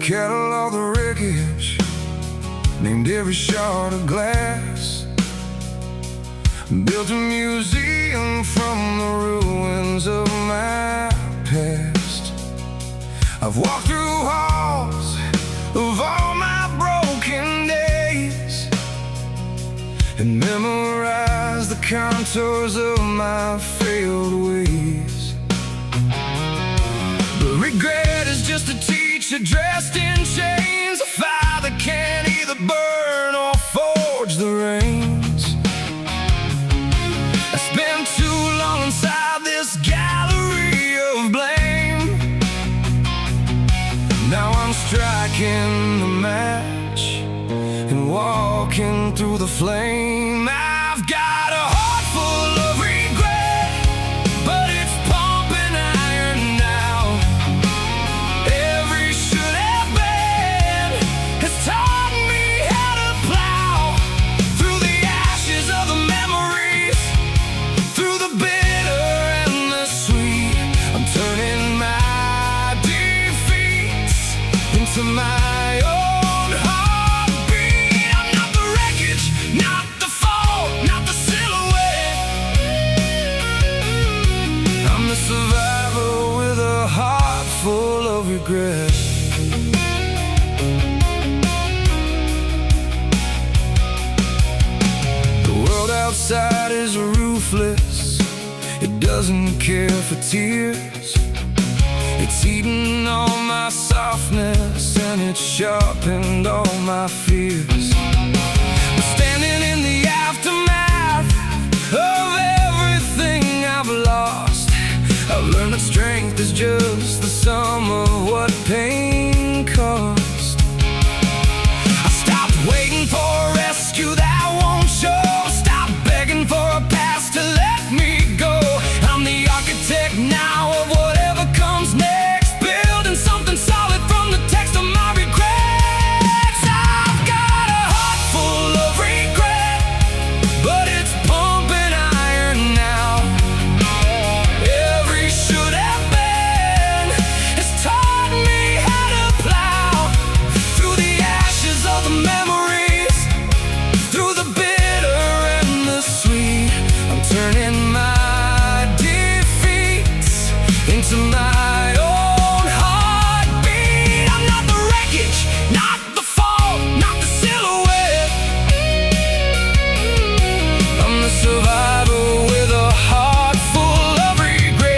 catalog the wreckage, named every shard of glass, built a museum from the ruins of my past. I've walked through halls of all my broken days and memorized the contours of my failed ways. But regret is just a teacher dressed in chains, a fire that can't either burn or forge the rains. I spent too long inside this gallery of blame. Now I'm striking the match and walking through the flame. I've got a heart full of regret, but it's pumping iron now. Every should have been has taught me how to plow through the ashes of the memories, through the bitter and the sweet. I'm turning my defeats into my own heartbeat. I'm not the wreckage, not the fall, not the silhouette. I'm the survivor with a heart full of regret. The world outside is ruthless, it doesn't care for tears. It's eaten all my softness and it's sharpened all my fears. But standing in the aftermath of everything I've lost, I've learned that strength is just the sum of what pain cost. I stopped waiting for a rescue that won't show, stop begging for a past to let me go. I'm the architect now of whatever comes next, building something solid from the text of my regrets. I've got a heart full of regret, but it's pumping iron now. Every should have been has taught me how to plow through the ashes of the memories, through the bitter and the sweet. I'm turning my defeats into my own heartbeat. I'm not the wreckage, not the fall, not the silhouette. I'm the survivor with a heart full of regret.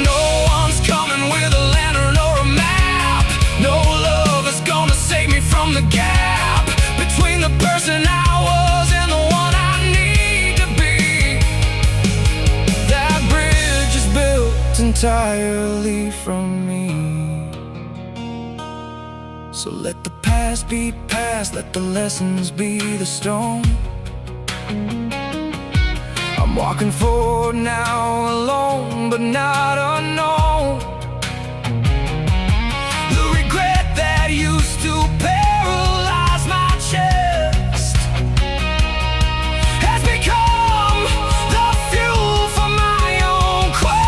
No one's coming with a lantern or a map. No love is gonna save me from the gap between the person I was and the one I need to be. That bridge is built entirely from me. So let the past be past, let the lessons be the stone. I'm walking forward now alone, but not unknown. The regret that used to paralyze my chest has become the fuel for my own quest.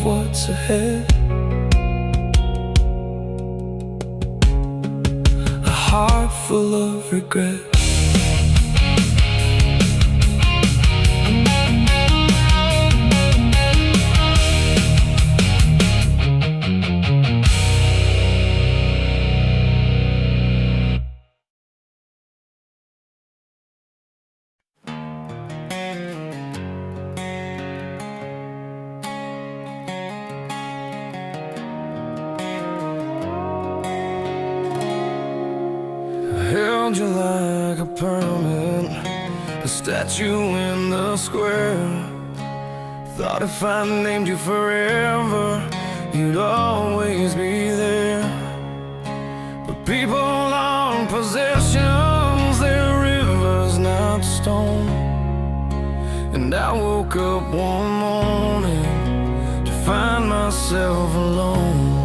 what's ahead. A heart full of regret. Held you like a permit, a statue in the square. Thought if I named you forever, you'd always be there. But people aren't possessions, they're rivers, not stone. And I woke up one morning to find myself alone.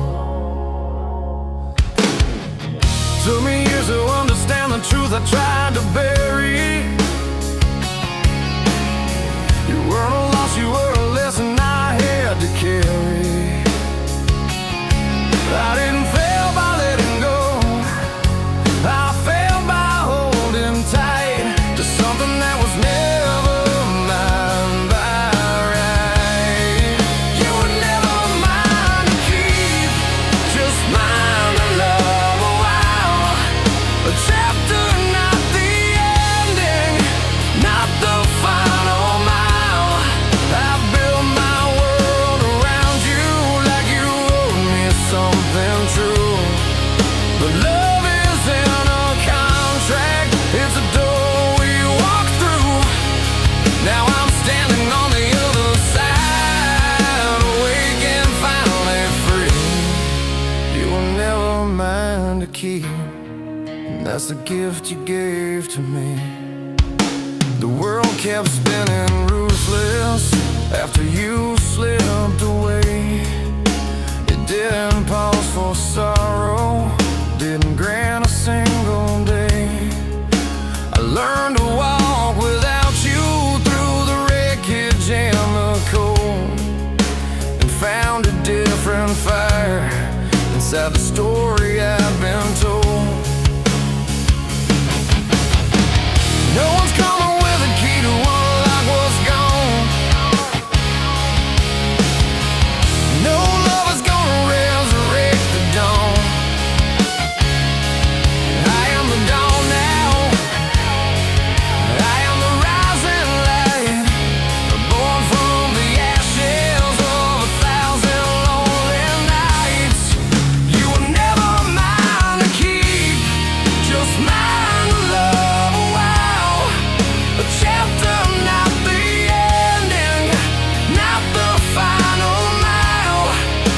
Took me years to understand the truth I tried to bury. You weren't a loss, you were a lesson I had to carry. I didn't fail by letting go, I failed by holding tight to something that was never mine by right. You were never mine to keep, just mine to love. A chapter, not the ending, not the final mile. I built my world around you like you owed me something true. But love isn't a contract, it's a door we walk through. Now I'm standing on the other side, awake and finally free. You were never mine to keep, that's the gift you gave to me. The world kept spinning ruthless after you slipped away. It didn't pause for sorrow, didn't grant a single day. I learned to walk without you through the wreckage and the cold, and found a different fire inside the story I've been told. No one's coming with a key to unlock what's gone. No love is gonna resurrect the dawn. I am the dawn now, I am the rising light, born from the ashes of 1,000 lonely nights. You were never mine to keep, just mine to love. A chapter, not the ending, not the final mile.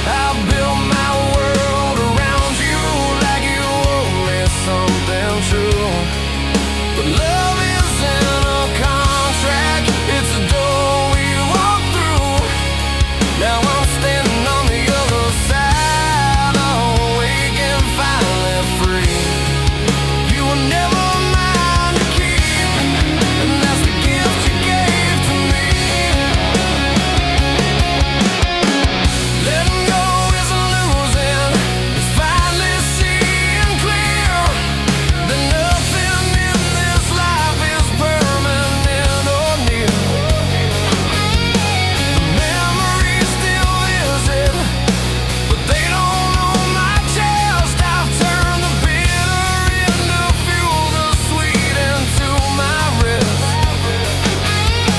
I built my world around you like you owe me something true. But love isn't a contract, it's a door we walk through. Now I'm standing on the other side, awake and finally free. You were never mine to keep, and that's the gift you gave to me. Letting go isn't losing, it's finally seeing clear that nothing in this life is permanent or near. The memories still visit, but they don't know my chest. I've turned the bitter into fuel, the sweet into my rest.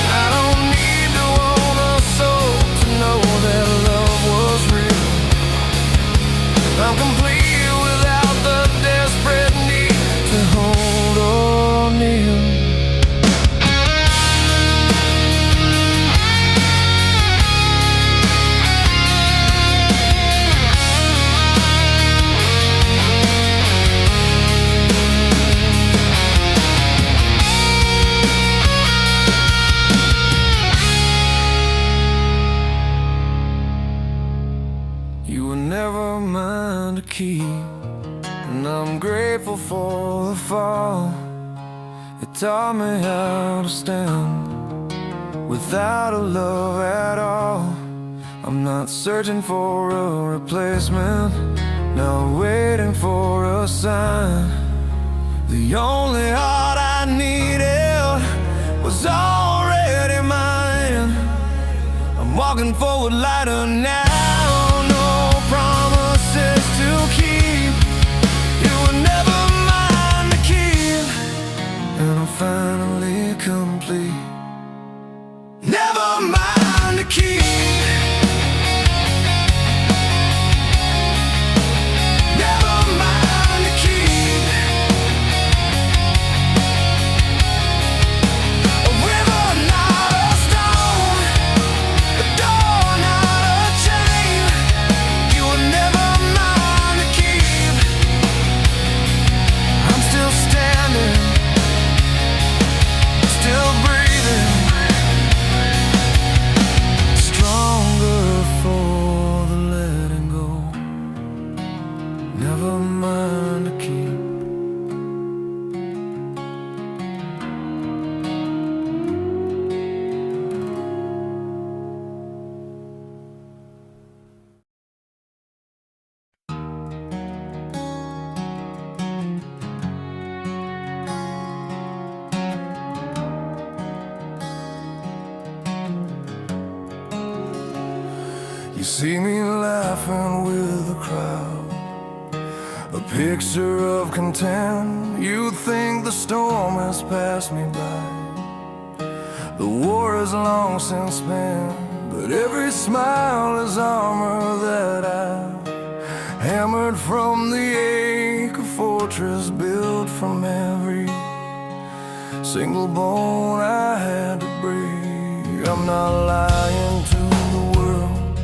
I don't need to own a soul to know that love was real. I'm complete without the desperate need to hold or kneel. You were never mine to keep, and I'm grateful for the fall. It taught me how to stand without a love at all. I'm not searching for a replacement, not waiting for a sign. The only heart I needed was already mine. I'm walking forward lighter now, no promises to keep. You were never mine to keep, and I'm finally complete. Never mine to keep. Never mind to keep. You see me laughing with the crowd, a picture of content. You think the storm has passed me by, the war is long since spent, but every smile is armor that I've hammered from the ache, a fortress built from every single bone I had to break. I'm not lying to the world,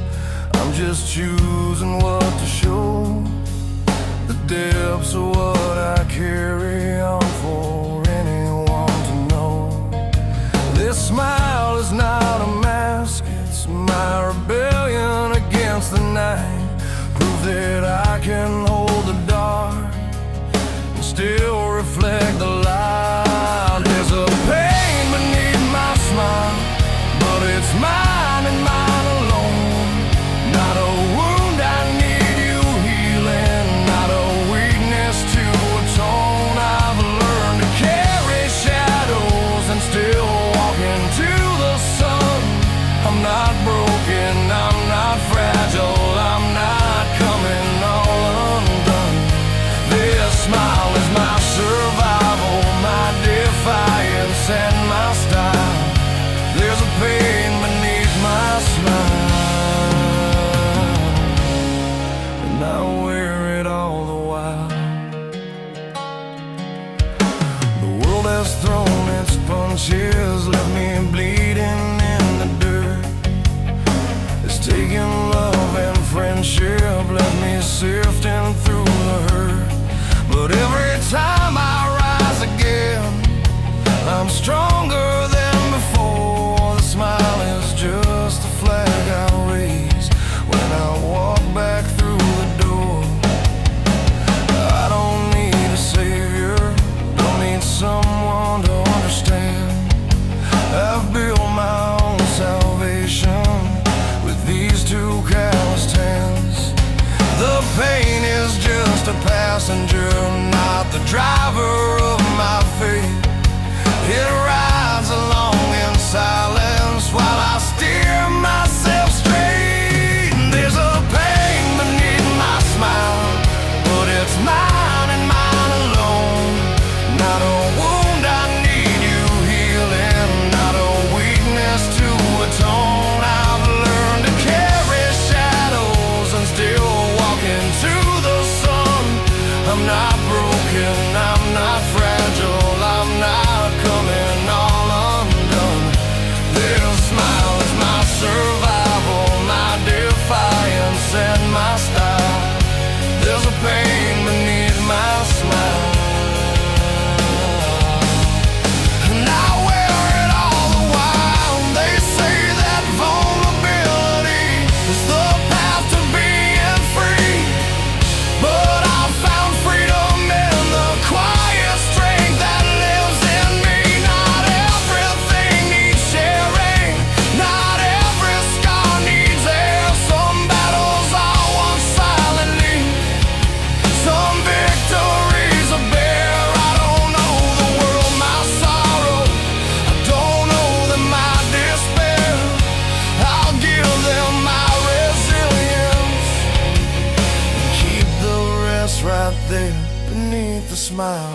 I'm just choosing what to show. The depths of what I carry on for anyone to know. This smile is not a mask, it's my rebellion against the night. Proof that I can hold the dark and still reflect the light. There's a pain beneath my smile, but it's mine and mine alone. Not a wound I need you healing, not a weakness to atone. I've learned to carry shadows and still walk into the sun. I'm not broken, I'm not fragile, I'm not coming all undone. This smile is my survival, my defiance and my style. There's a pain beneath my smile, and I wear it all the while. The world has thrown its punches, left me bleeding in the dirt. It's taken love and friendship, left me sifting through the hurt. But every time I rise again, I'm strong smile.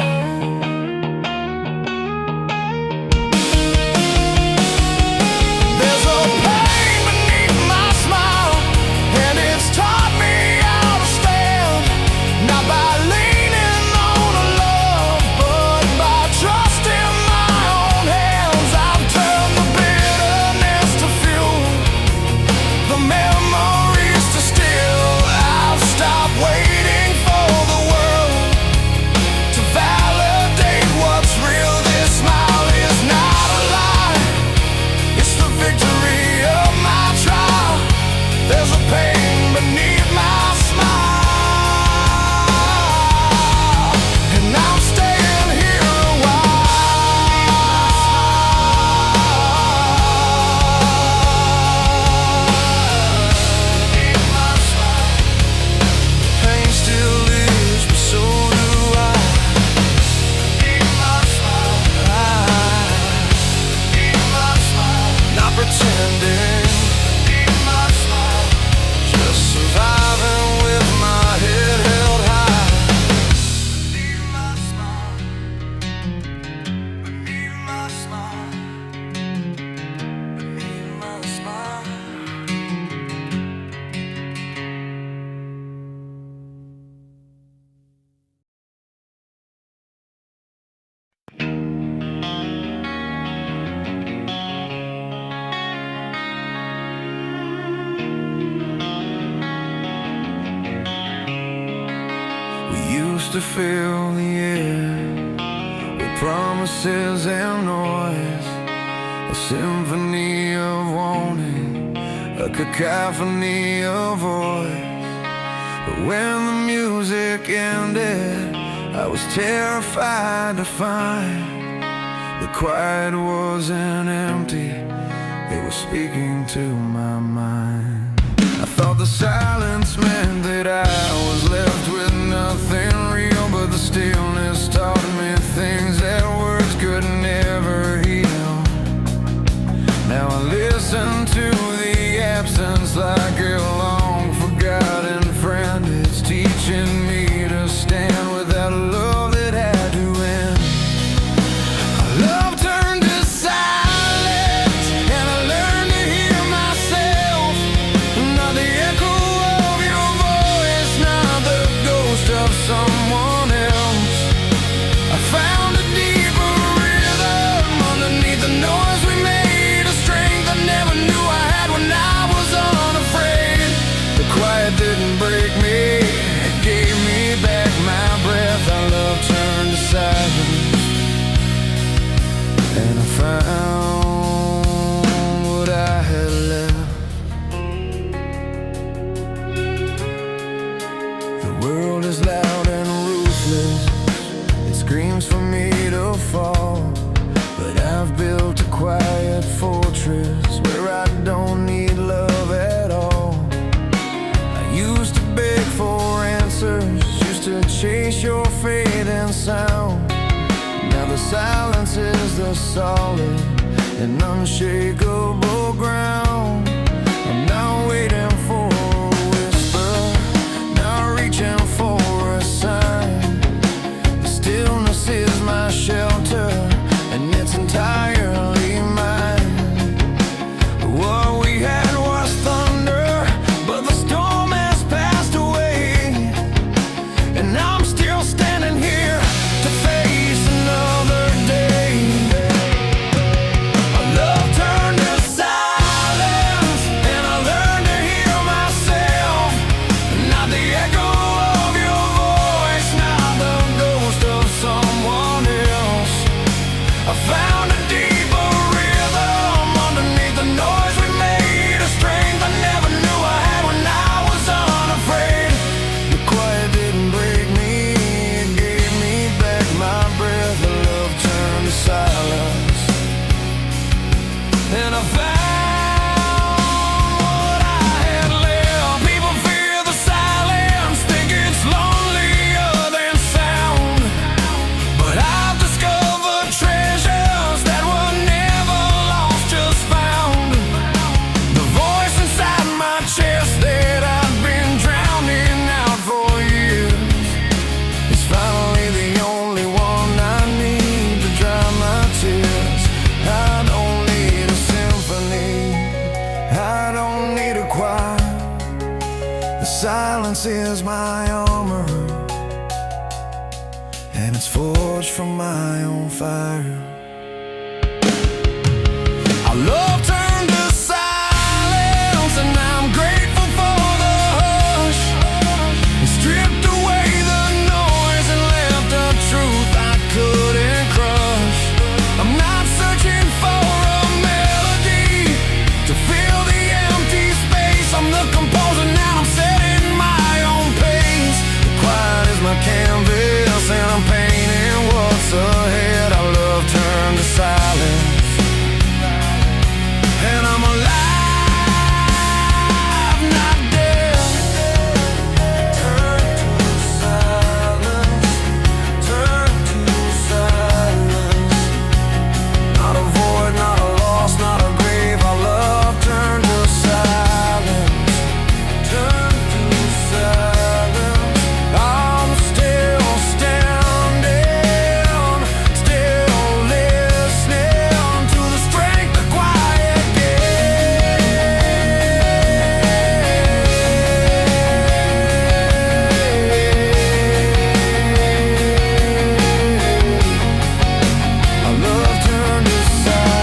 To fill the air with promises and noise, a symphony of wanting, a cacophony of voice. But when the music ended, I was terrified to find the quiet wasn't empty, it was speaking to my mind. I thought the silence meant that I was left with nothing real, but the stillness taught me things that words could never heal. Now I listen to the absence like a long forgotten friend. It's teaching me to stand without a love that had to end. Love turned to silence, and I learned to hear myself. Not the echo of your voice, not the ghost of someone else. I found a deeper rhythm underneath the noise we made, a strength I never knew I had when I was unafraid. The quiet didn't break me, it gave me back my breath. Our love turned to silence, and I found what I had left. The world is loud and ruthless, it screams for me to fall, but I've built a quiet fortress where I don't need love at all. I used to beg for answers, used to chase your fading sound. Now the silence is the solid and unshakable ground. I'm not waiting for a whisper, not reaching for a sign. The stillness is my shelter, and it's entirely mine. What we had was thunder, but the storm has passed away, and I'm still standing here to face another day. Our love turned to silence. quiet. The silence is my armor, and it's forged from my own fire. Our love turned to silence, and I'm grateful for the hush. It stripped away the noise and left a truth I couldn't crush. I'm not searching for a melody to fill the empty space. I'm the composer now, I'm setting my own pace. The quiet is my canvas, and I'm painting what's ahead. Our love turned to silence, and I'm alive, not dead. Turn to silence, turn to silence. Not a void, not a loss, not a grave. Our love turned to silence, turn to silence. I'm still standing, still listening to the strength the quiet Our love turned to silence.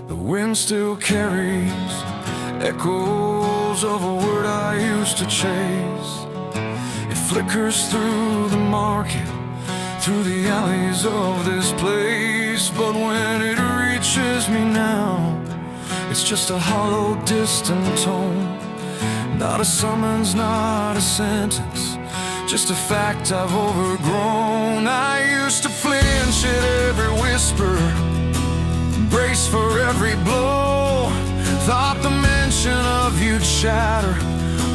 The wind still carries echoes of a word I used to chase. It flickers through the market, through the alleys of this place. But when it reaches me now, it's just a hollow, distant tone. Not a summons, not a sentence, just a fact I've overgrown. I used to flinch at every whisper, brace for every blow. Thought the mention of you'd shatter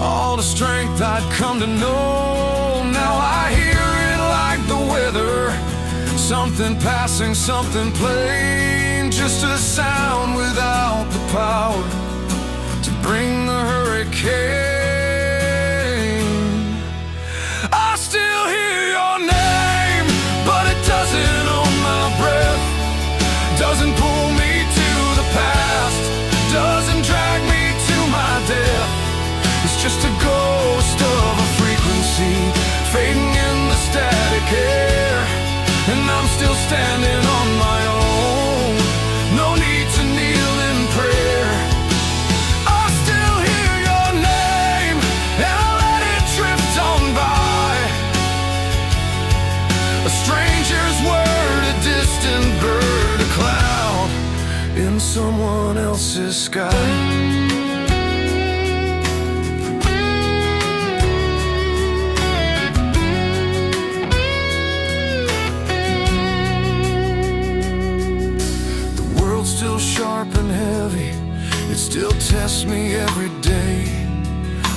all the strength I'd come to know. Now I hear it like the weather, something passing, something plain. Just a sound without the power to bring the hurricane. I still hear your name, but it doesn't own my breath. Doesn't pull me to the past, doesn't drag me to my death. It's just a ghost of a frequency fading in the static air, and I'm still standing on my own. No need to kneel in prayer. I still hear your name, and I let it drift on by. A stranger's word, a distant bird, a cloud in someone else's sky. The world's still sharp and heavy, it still tests me every day.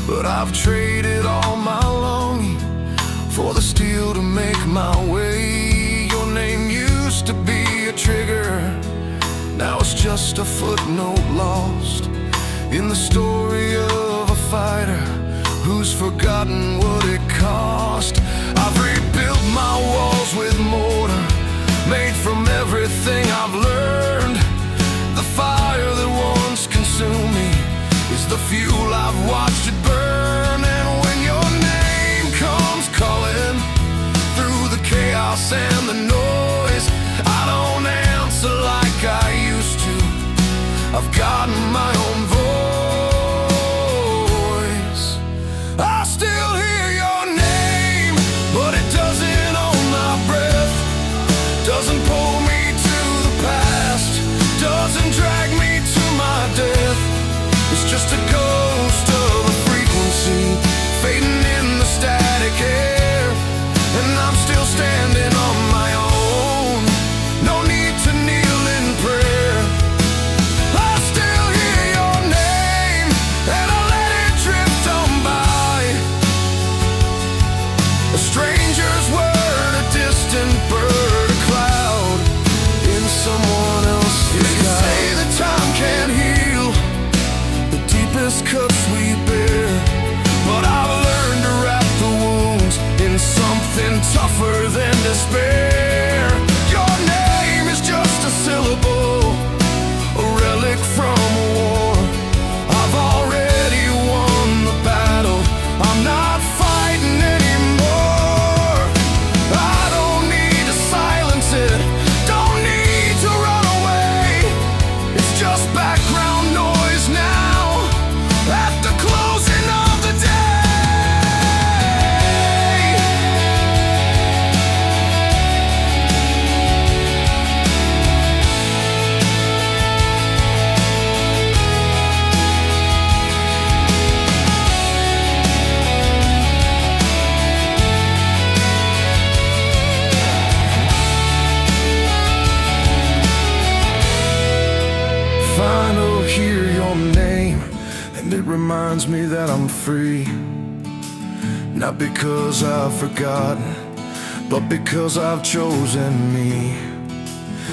But I've traded all my longing for the steel to make my way. Your name used to be a trigger, now it's just a footnote lost in the story of a fighter who's forgotten what it cost. I've rebuilt my walls with mortar, made from everything I've learned. The fire that once consumed me is the fuel I've watched it burn. And when your name comes calling through the chaos and the noise, I don't answer like I used to. I've gotten my own voice. I still hear your name, but it doesn't own my breath. Doesn't pull me to the past, doesn't drag me to my death. It's just a ghost of a frequency fading in the static air, and I'm still standing on my own. No need to kneel in prayer. I still hear your name, and I let it drift on by. reminds me that I'm free. Not because I've forgotten, but because I've chosen me.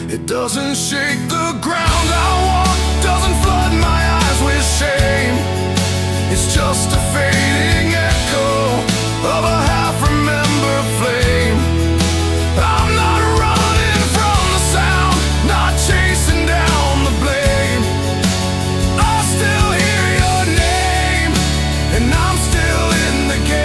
It doesn't shake the ground I walk, doesn't flood my eyes with shame. It's just a fading echo of a half-remembered flame. I'm not running from the sound, not chasing down the blame. I still hear your name, and I'm still in the game.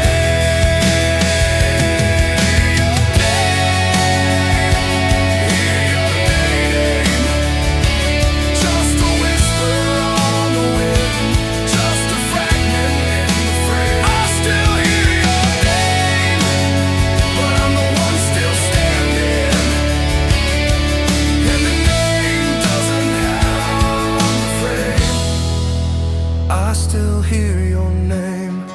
I still hear your name.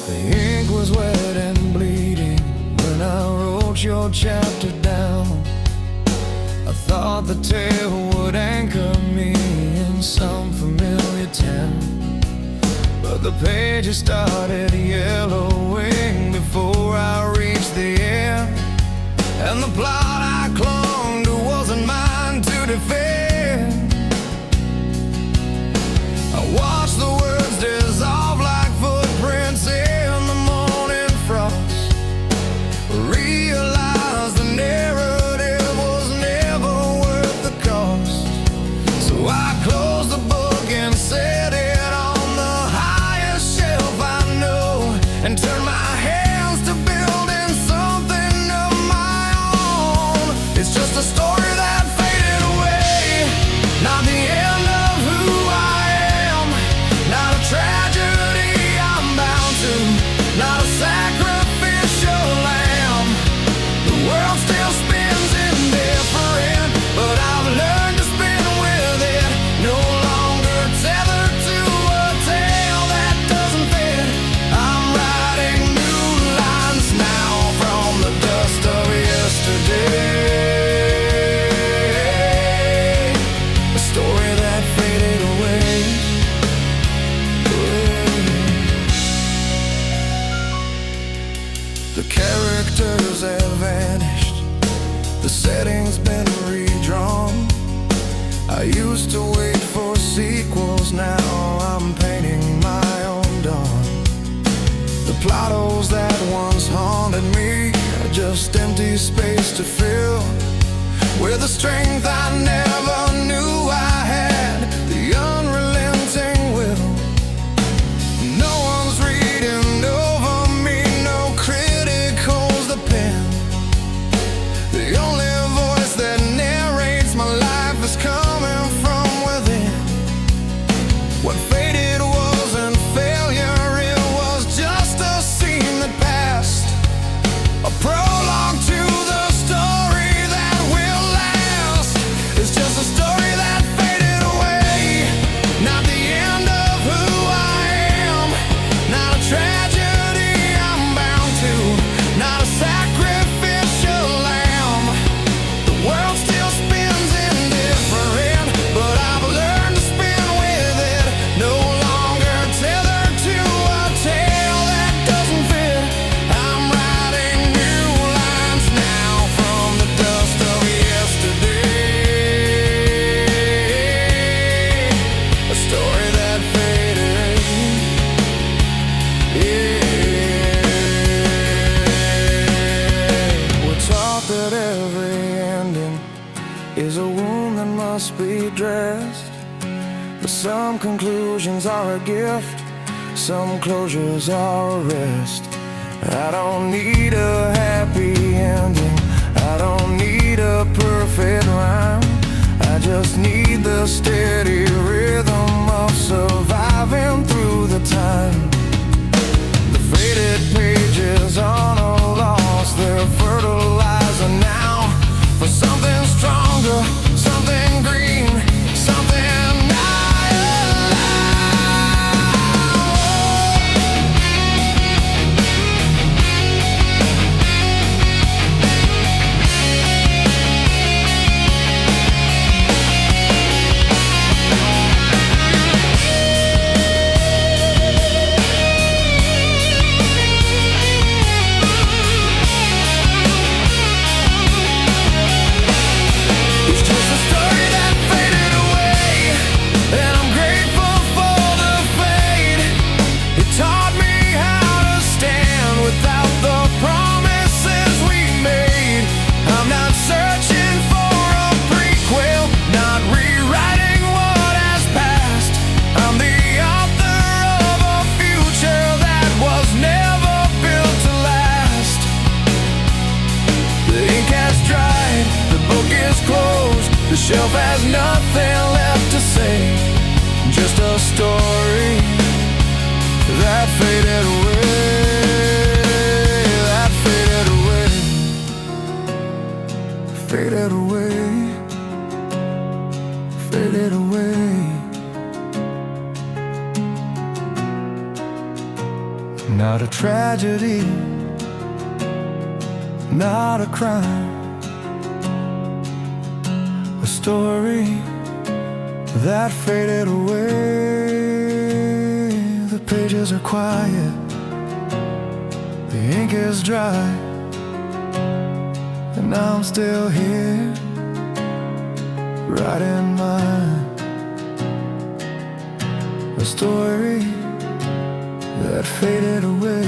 The ink was wet and bleeding when I wrote your chapter down. I thought the tale would anchor me in some familiar town, but the pages started yellowing before I reached the end. And the plot I clung to wasn't mine to defend. I watched the words dissolve like footprints in the morning frost. Realized the narrative was never worth the cost. So I closed the book and set it on the highest shelf I know, and turned my hands to building something of my own. It's just a story that faded away, not the end of who I am, not a tragedy I'm bound to, not a sacrificial lamb. The world still spins indifferent, but I've learned to spin with it, no longer tethered to a tale that doesn't fit. I'm writing new lines now from the dust of yesterday. A story that faded away. The characters have vanished, the setting's been redrawn. I used to wait for sequels, now I'm painting my own dawn. The plot holes that once haunted me are just empty space to fill with a strength I never knew I had, the unrelenting will. No one's reading over me, no critic holds the pen. The only voice that narrates my life is coming from within. What faded wasn't failure, it was just a scene that passed, a prologue to the story that will last. It's just a story that faded away, not the end of who I am, not a tragedy I'm bound to, not a sacrificial lamb. The world still spins indifferent, but I've learned to spin with it, no longer tethered to a tale that doesn't fit. I'm writing new lines now from the dust of yesterday. A story that faded. We're taught that every ending is a wound that must be dressed, but some conclusions are a gift, some closures are a rest. I don't need a happy ending, I don't need a perfect rhyme. I just need the steady rhythm of surviving through the time. The shelf has nothing left to say, just a story that faded away, that faded away, faded away, faded away. Not a tragedy, not a crime, a story that faded away. The pages are quiet, the ink is dry, and I'm still here, writing mine. A story that faded away.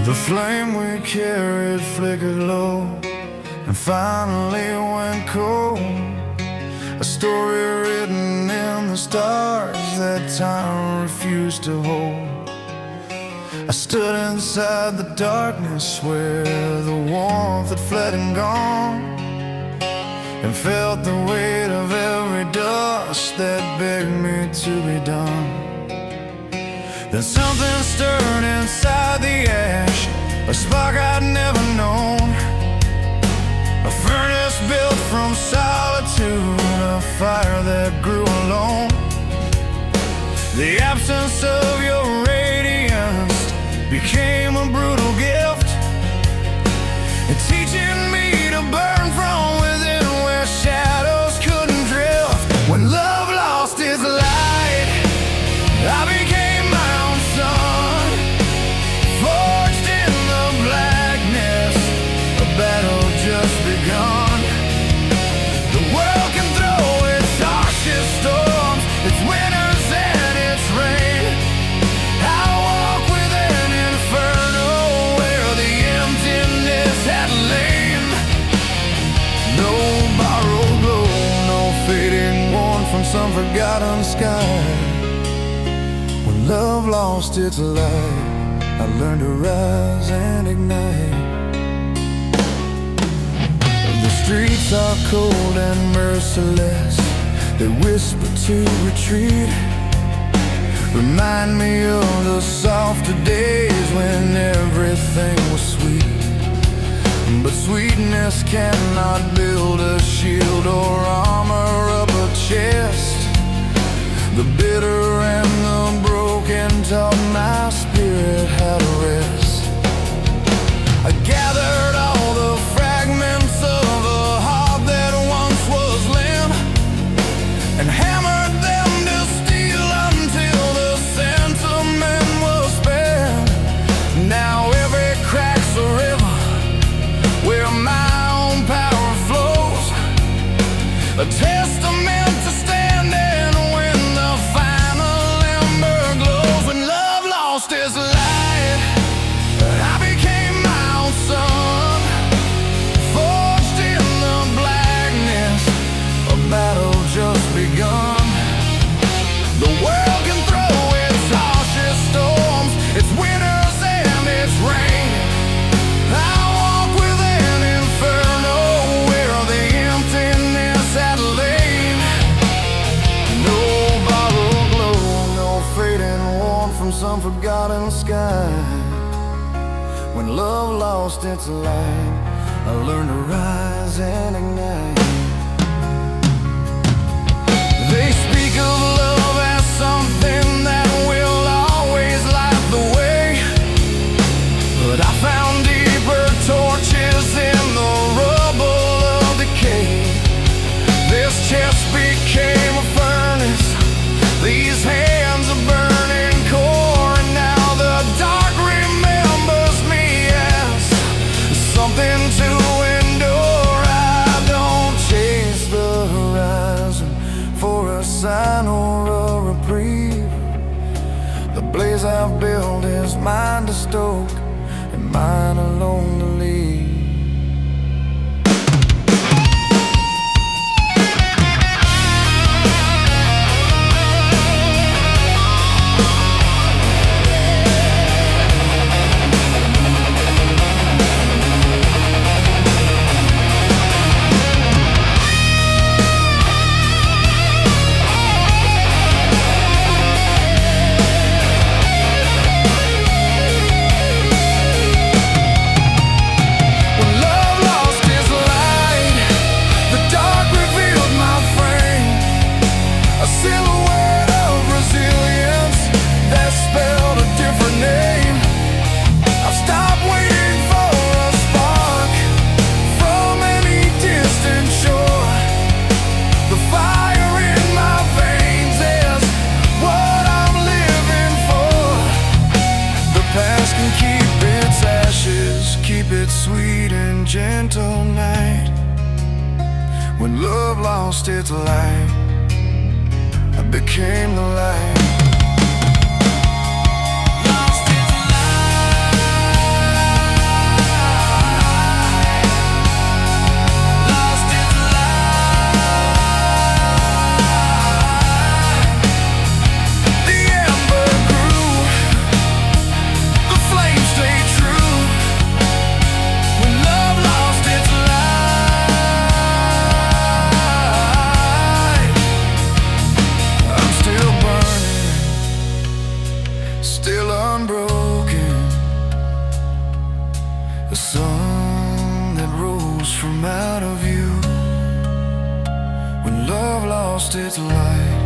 The flame we carried flickered low and finally went cold. A story written in the stars that time refused to hold. I stood inside the darkness where the warmth had fled and gone, and felt the weight of every dust that begged me to be done. Then something stirred inside the ash, a spark I'd never known, a furnace built from solitude, a fire that grew alone. The absence of your radiance became a brutal gift, and teaching me to burn from within where shadows couldn't drift. When love lost its light, I became my own sun, forged in the blackness, a battle just begun. The world can throw its harshest storms, its winters and its rain. I walk with an inferno where the emptiness had lain. No borrowed glow, no fading warmth from some forgotten sky. When love lost its light, I learned to rise and ignite. The streets are cold and merciless, they whisper to retreat. Remind me of the softer days when everything was sweet. But sweetness cannot build a shield or armor up a chest. The bitter and the broken taught my spirit how to rest. I gathered all the fragments of a heart that once was limb, and hammered them to steel until the sentiment was spent. Now every crack's a river where my own power flows, a testament to standing when the final ember glows. When love lost its light, I became my own sun, forged in the blackness, a battle just begun. The world can throw its harshest storms, its winters and its rain. I walk with an inferno where the emptiness had lain. No borrowed glow, no fading warmth from some forgotten sky. When love lost its light, I learned to rise and ignite. They speak of love as something that will always light the way, but I found deeper torches in the rubble of decay. This chest became a furnace, these hands a burning core, and now the dark remembers me as something to endure. I don't chase the horizon for a sign or a reprieve. The blaze I've built is yours mine to stoke and mine alone to leave. Sweet and gentle night, when love lost its light, I became the light. Still unbroken, the sun that rose from out of you when love lost its light.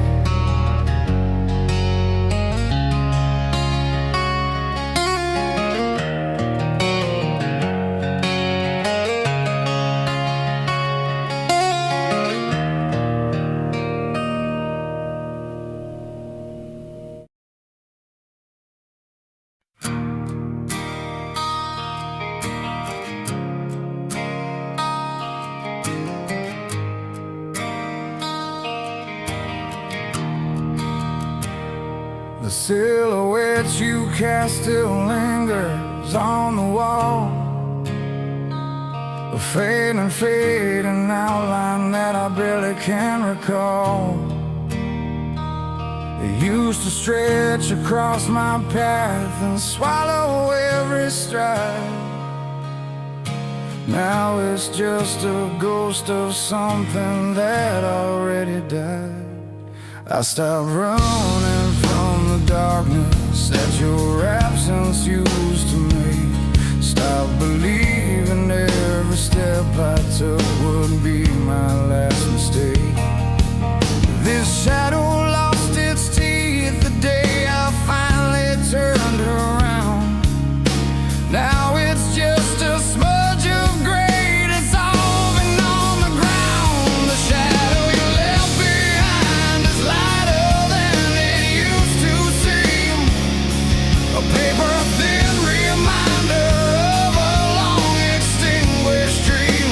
The silhouette you cast still lingers on the wall, a fading outline that I barely can recall. It used to stretch across my path and swallow every stride. Now it's just a ghost of something that already died. I stopped running from the darkness that your absence used to make. Stop believing every step I took would be my last mistake. This shadow lost its teeth the day I finally turned around. Now it's just a smudge of gray dissolving on the ground. The shadow you left behind is lighter than it used to seem, a paper-thin reminder of a long extinguished dream.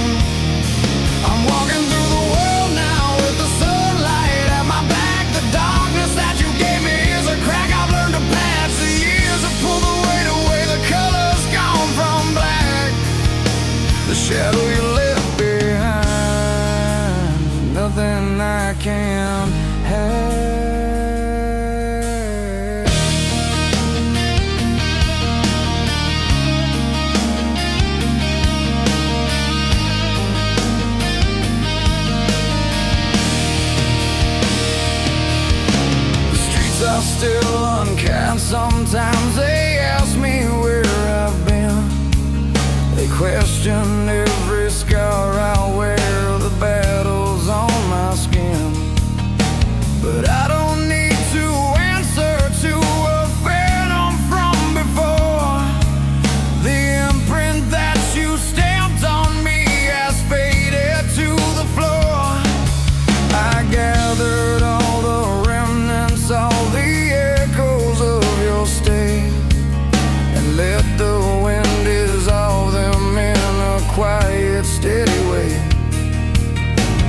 I'm walking through the world now with the sunlight at my back. The darkness that you gave me is a crack I've learned to patch. The years have pulled the weight away, the color's gone from black. The shadow you left behind, nothing I can have. The streets are still unkind. Sometimes they ask me where I've been. They question every scar I wear, the battles on my skin. But I don't need to answer to a phantom from before. The imprint that you stamped on me has faded to the floor. I gathered all the remnants, all the echoes of your stay, and let the wind dissolve them in a quiet, steady way.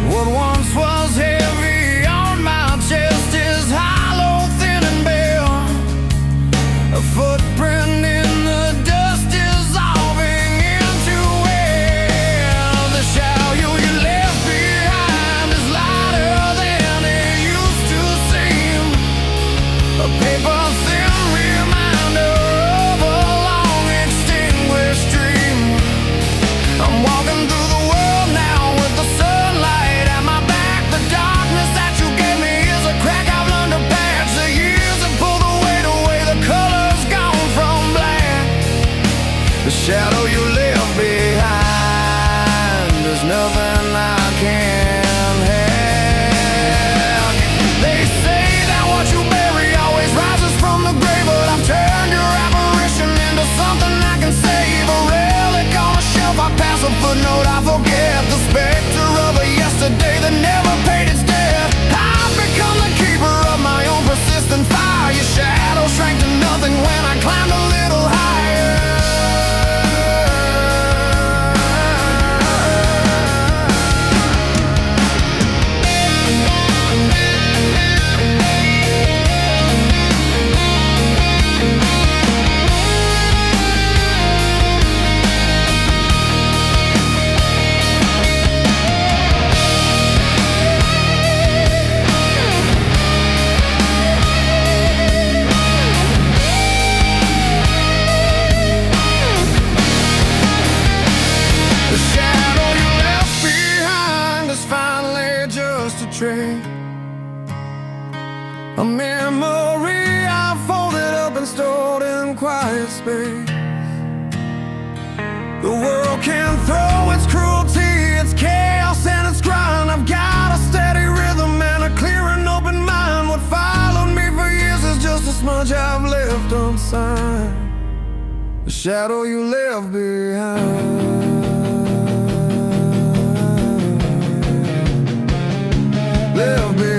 What once was heavy on my chest is memory I folded up and stored in quiet space. The world can throw its cruelty, its chaos and its grind. I've got a steady rhythm and a clear and open mind. What followed me for years is just a smudge I've left unsigned, the shadow you left behind. Left behind.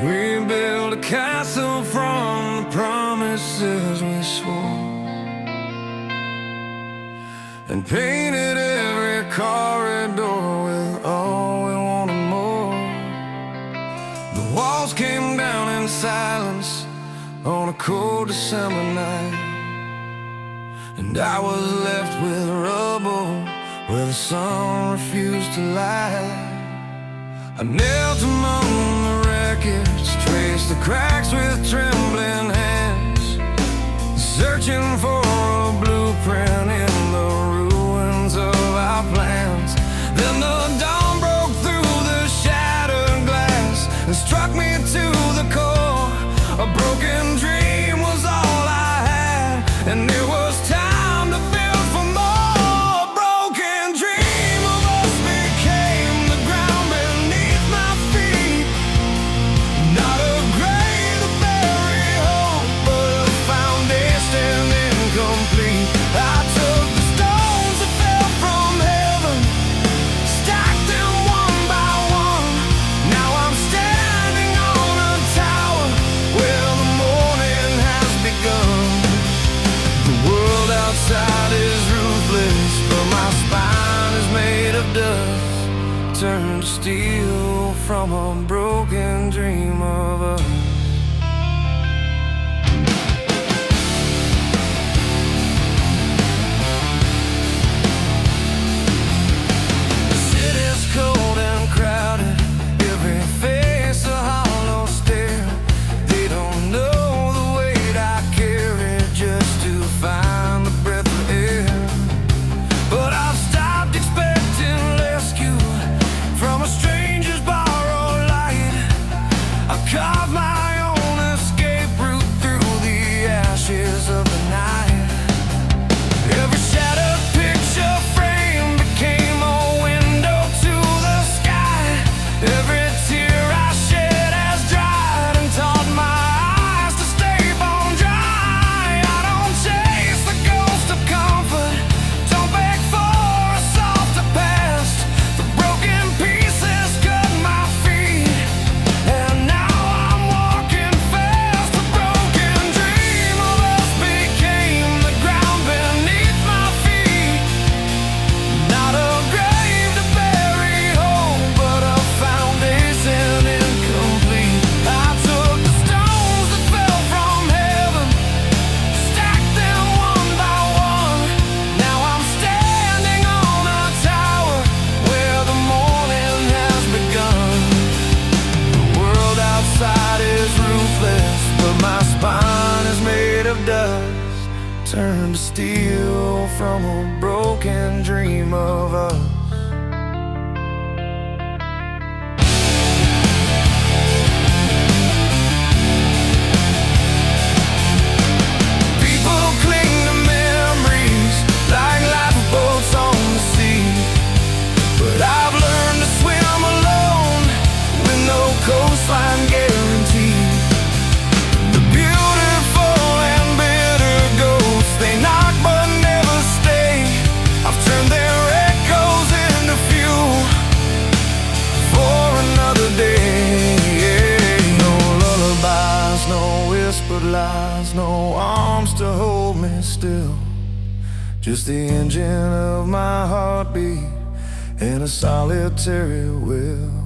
We built a castle from the promises we swore, and painted every corridor with all we wanted more. The walls came down in silence on a cold December night, and I was left with rubble where the sun refused to light. I knelt among the wreckage, traced the cracks with trembling hands, searching for a blueprint in the ruins of our plans. Then the dawn broke through the shattered glass and struck me to the core. A broken dream was all I had, and it was time to build for more. A broken dream of us became the ground beneath my feet. Not a grave to bury hope, but a foundation incomplete. I took the stones that fell from heaven, stacked them one by one. Now I'm standing on a tower where the morning has begun. The world outside is ruthless, but my spine is made of dust, turned to steel from a broken dream of us. The city's cold and crowded, every face a hollow stare. They don't know the weight I carry just to find the breath of air. But I've stopped expecting rescue from a stranger's borrowed light. I carved my own escape route through the ashes of the night. Every shattered picture frame became a window to the sky. Every tear I shed has dried and taught my eyes to stay bone dry. I don't chase the ghost of comfort, don't beg for a softer past. The broken pieces cut my feet, and now I'm walking fast. The broken dream of us became the ground beneath my feet. Not a grave to bury hope, but a foundation incomplete. I took the stones that fell from heaven, stacked them one by one. Now I'm standing on a tower where the morning has begun. The world outside is ruthless, but my spine is made of dust, turned to steel from a broken dream of us. no whispered lies, no arms to hold me still. Just the engine of my heartbeat and a solitary will.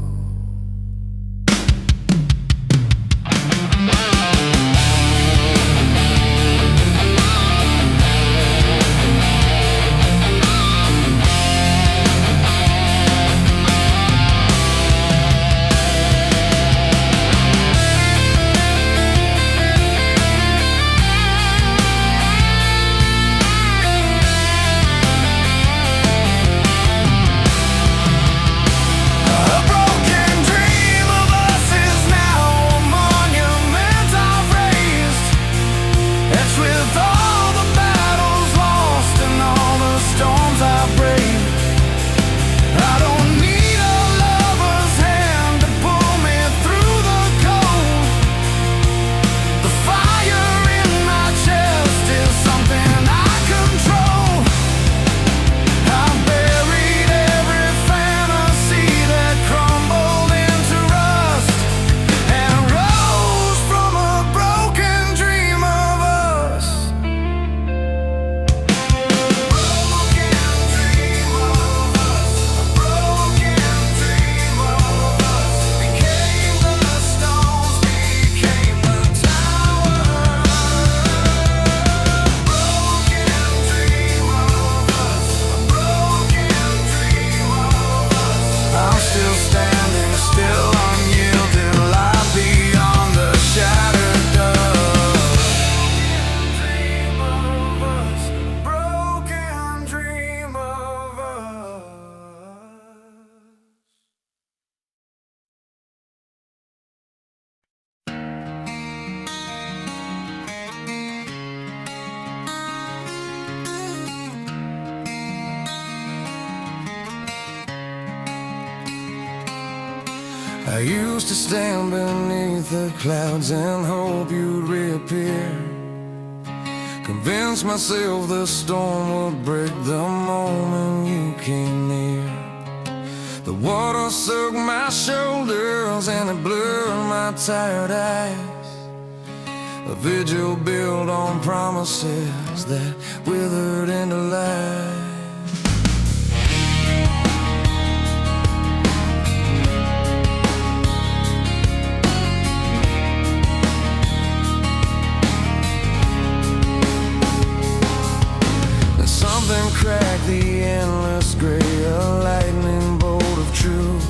I used to stand beneath the clouds and hope you'd reappear. Convinced myself the storm would break the moment you came near. The water soaked my shoulders and it blurred my tired eyes. A vigil built on promises that withered into lies. Something cracked the endless gray, a lightning bolt of truth.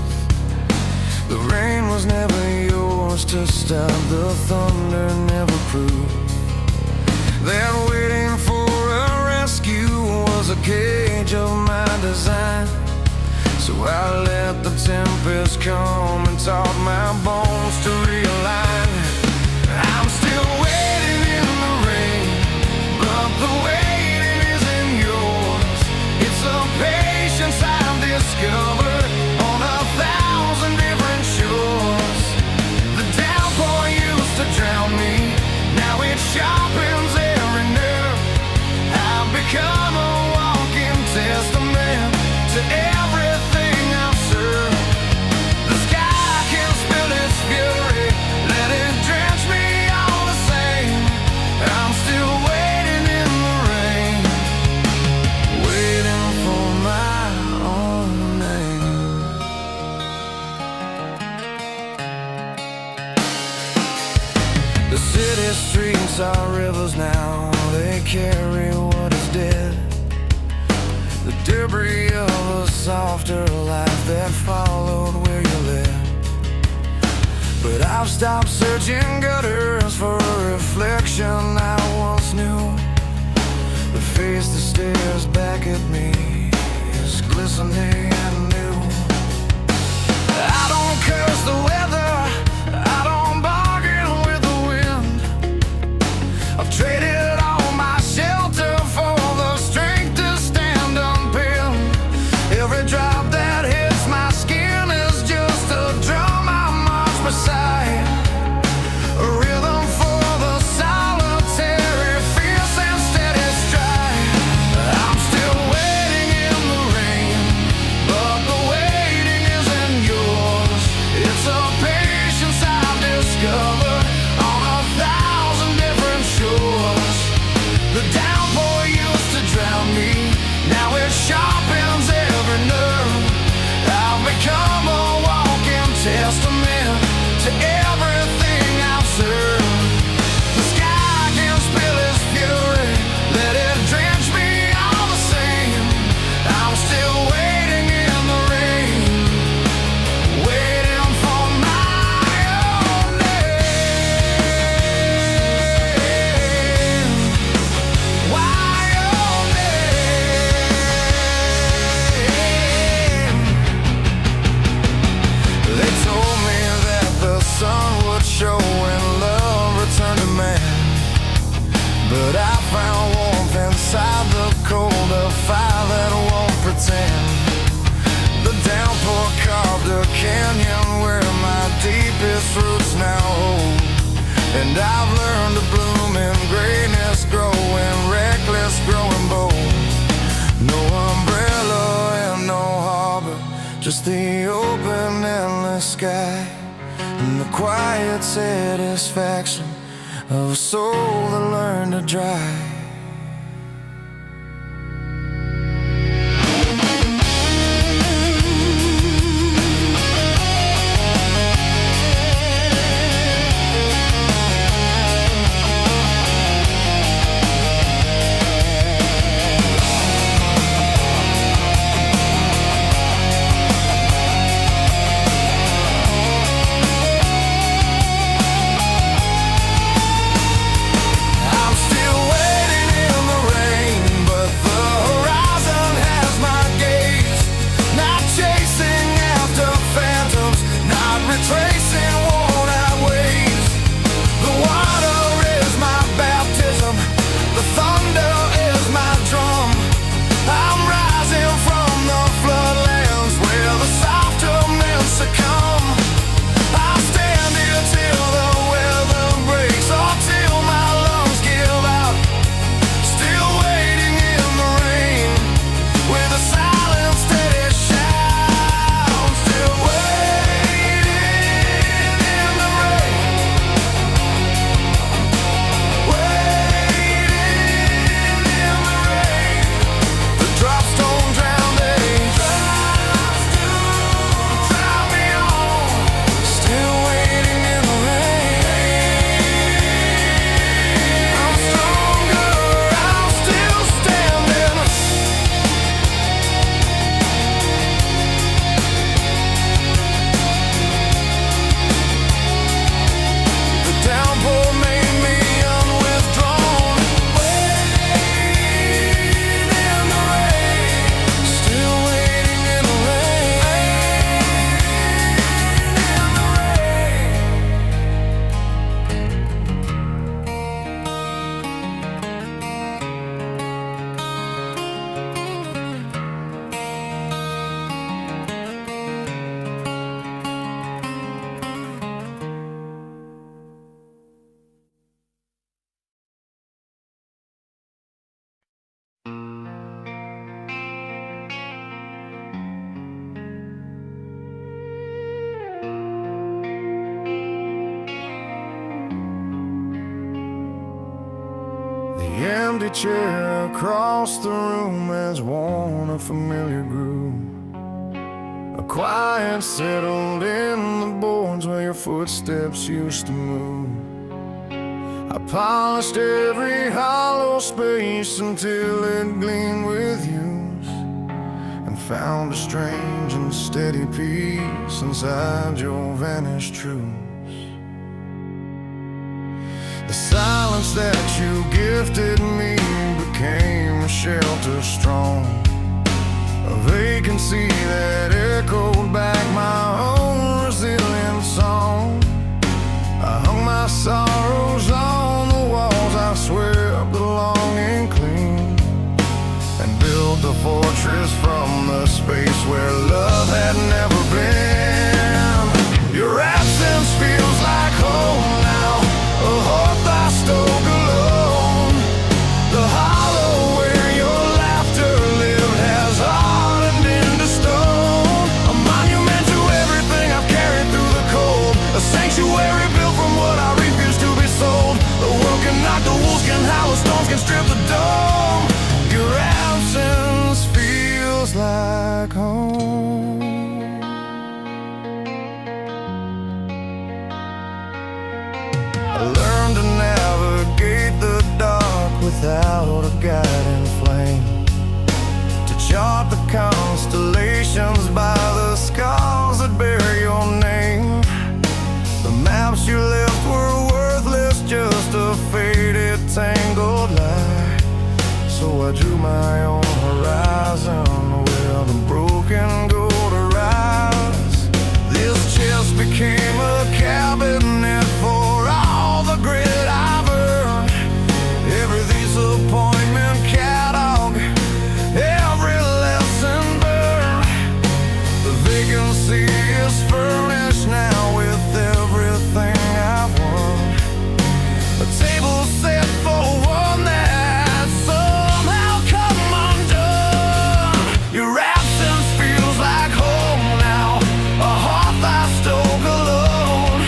The rain was never yours to stop, the thunder never proved that waiting for a rescue was a cage of my design. So I let the tempest come and taught my bones to realign. I'm still waiting in the rain, but the waiting isn't yours. It's a patience I've discovered on 1,000 different shores. The downpour used to drown me, now it sharpens every nerve. I've become a walking testament to everything I've served. The sky can spill its fury, let it drench me all the same. I'm still waiting in the rain, waiting for my own name. The city streets are rivers now, they carry what is dead. The debris of a softer life that followed where you led. But I've stopped searching gutters for a reflection I once knew. The face that stares back at me is glistening and new. I don't curse the weather, I don't bargain with the wind. I've traded all my shelter for the strength to stand unpinned. Every drop that hits my skin is just a drum I march beside, a rhythm for the solitary, fierce and steady stride. I'm still waiting in the rain, but the waiting isn't yours. It's a but I found warmth inside the cold, a fire that won't pretend. The downpour carved a canyon where my deepest roots now hold, and I've learned to bloom in greatness, growing reckless, growing bold. No umbrella and no harbor, just the open endless sky, and the quiet satisfaction of a soul that learned to dry. The empty chair across the room has worn a familiar groove. A quiet settled in the boards where your footsteps used to move. I polished every hollow space until it gleamed with use, and found a strange and steady peace inside your vanished truths. The silence that you gifted me became a shelter strong, a vacancy that echoed back my own resilient song. I hung my sorrows on the walls, I swept the longing clean, and built a fortress from the space where love had never been. Your absence feels like home now, a heart I stole alone. The hollow where your laughter lived has hardened into stone, a monument to everything I've carried through the cold, a sanctuary built from what I refuse to be sold. The world can knock, the wolves can howl, the storms can strip the dome. Your absence feels like home. I learned to navigate the dark without a guiding flame, to chart the constellations by the scars that bear your name. The maps you left were worthless, just a faded, tangled lie. So I drew my own horizon where the broken go to rise. This chest became a cabinet for all the grit I've earned. Everything for one that somehow come undone. Your absence feels like home now, a heart I stole alone.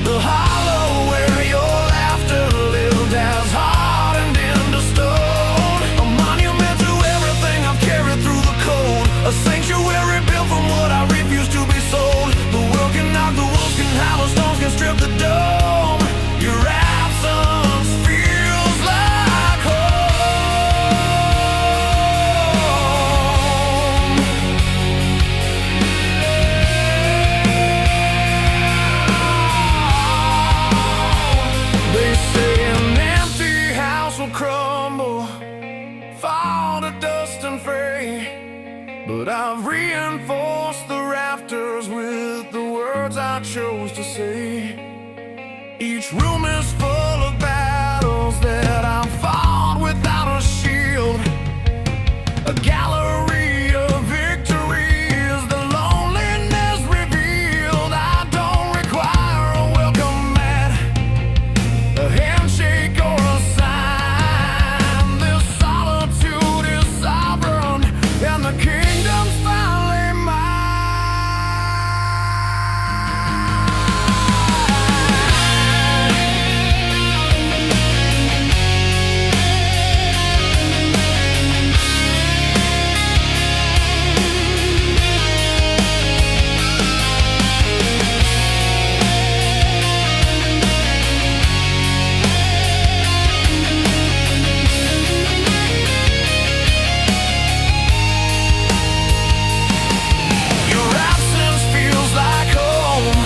The hollow where your laughter lived has hardened into stone. A monument to everything I've carried through the cold, a sanctuary built from what I refuse to be sold. The world can knock, the wolves can howl, the stones can strip the dome. Your absence feels like home. They say an empty house will crumble, fall to dust and fray, but I've reinforced the rafters with the words I chose to say. Each room is full of battles that I fought without a shield. A gallery of victories, the loneliness revealed. I don't require a welcome mat, a handshake or a sign. This solitude is sovereign, and the kingdom's finally mine. Your absence feels like home,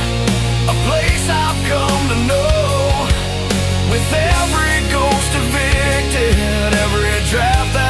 a place I've come to know. With every ghost evicted, every draft that